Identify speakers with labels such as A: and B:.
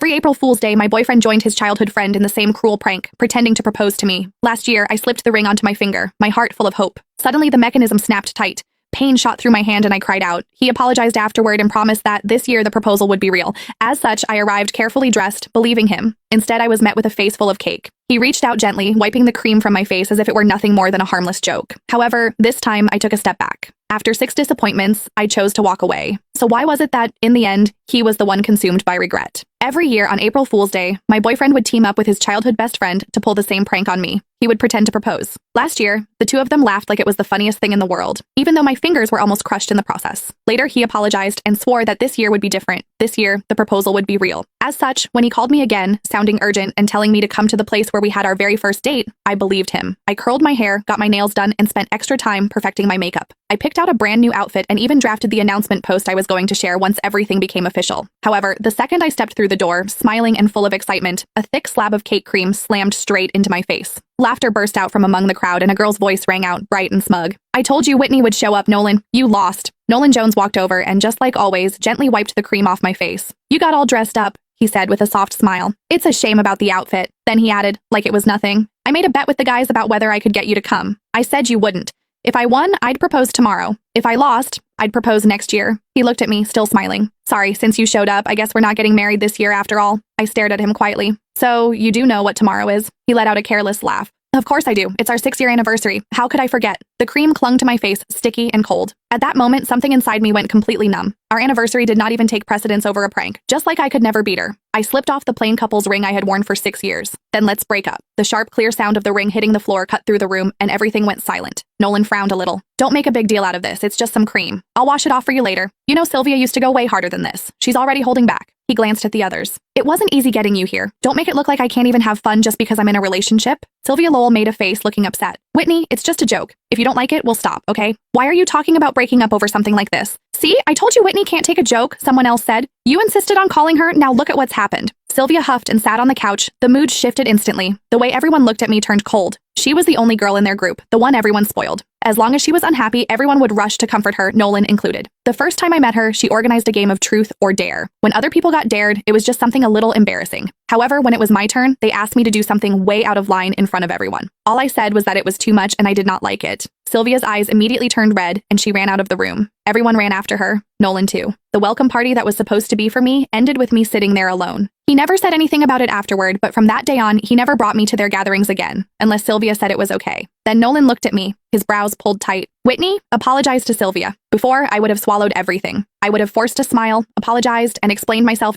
A: Every April Fool's Day, my boyfriend joined his childhood friend in the same cruel prank, pretending to propose to me. Last year, I slipped the ring onto my finger, my heart full of hope. Suddenly, the mechanism snapped tight. Pain shot through my hand and I cried out. He apologized afterward and promised that this year the proposal would be real. As such, I arrived carefully dressed, believing him. Instead, I was met with a face full of cake. He reached out gently, wiping the cream from my face as if it were nothing more than a harmless joke. However, this time I took a step back. After 6 disappointments, I chose to walk away. So why was it that, in the end, he was the one consumed by regret? Every year on April Fool's Day, my boyfriend would team up with his childhood best friend to pull the same prank on me. He would pretend to propose. Last year, the two of them laughed like it was the funniest thing in the world, even though my fingers were almost crushed in the process. Later, he apologized and swore that this year would be different. This year, the proposal would be real. As such, when he called me again, sounding urgent and telling me to come to the place where we had our very first date, I believed him. I curled my hair, got my nails done, and spent extra time perfecting my makeup. I picked out a brand new outfit and even drafted the announcement post I was going to share once everything became official. However, the second I stepped through the door, smiling and full of excitement, a thick slab of cake cream slammed straight into my face. Laughter burst out from among the crowd and a girl's voice rang out, bright and smug. "I told you Whitney would show up, Nolan. You lost." Nolan Jones walked over and, just like always, gently wiped the cream off my face. "You got all dressed up," he said with a soft smile. "It's a shame about the outfit." Then he added, like it was nothing, "I made a bet with the guys about whether I could get you to come. I said you wouldn't. If I won, I'd propose tomorrow. If I lost, I'd propose next year." He looked at me, still smiling. "Sorry, since you showed up, I guess we're not getting married this year after all." I stared at him quietly. "So, you do know what tomorrow is?" He let out a careless laugh. "Of course I do. It's our 6-year anniversary. How could I forget?" The cream clung to my face, sticky and cold. At that moment, something inside me went completely numb. Our anniversary did not even take precedence over a prank, just like I could never beat her. I slipped off the plain couple's ring I had worn for 6 years. "Then let's break up." The sharp, clear sound of the ring hitting the floor cut through the room, and everything went silent. Nolan frowned a little. "Don't make a big deal out of this. It's just some cream. I'll wash it off for you later. You know Sylvia used to go way harder than this. She's already holding back." He glanced at the others. "It wasn't easy getting you here. Don't make it look like I can't even have fun just because I'm in a relationship." Sylvia Lowell made a face, looking upset. "Whitney, it's just a joke. If you don't like it, we'll stop, okay? Why are you talking about breaking up over something like this?" "See, I told you Whitney can't take a joke," someone else said. "You insisted on calling her, now look at what's happened." Sylvia huffed and sat on the couch. The mood shifted instantly. The way everyone looked at me turned cold. She was the only girl in their group, the one everyone spoiled. As long as she was unhappy, everyone would rush to comfort her, Nolan included. The first time I met her, she organized a game of truth or dare. When other people got dared, it was just something a little embarrassing. However, when it was my turn, they asked me to do something way out of line in front of everyone. All I said was that it was too much and I did not like it. Sylvia's eyes immediately turned red and she ran out of the room. Everyone ran after her, Nolan too. The welcome party that was supposed to be for me ended with me sitting there alone. He never said anything about it afterward, but from that day on, he never brought me to their gatherings again, unless Sylvia said it was okay. Then Nolan looked at me, his brows pulled tight. "Whitney, apologize to Sylvia." Before, I would have swallowed everything. I would have forced a smile, apologized, and explained myself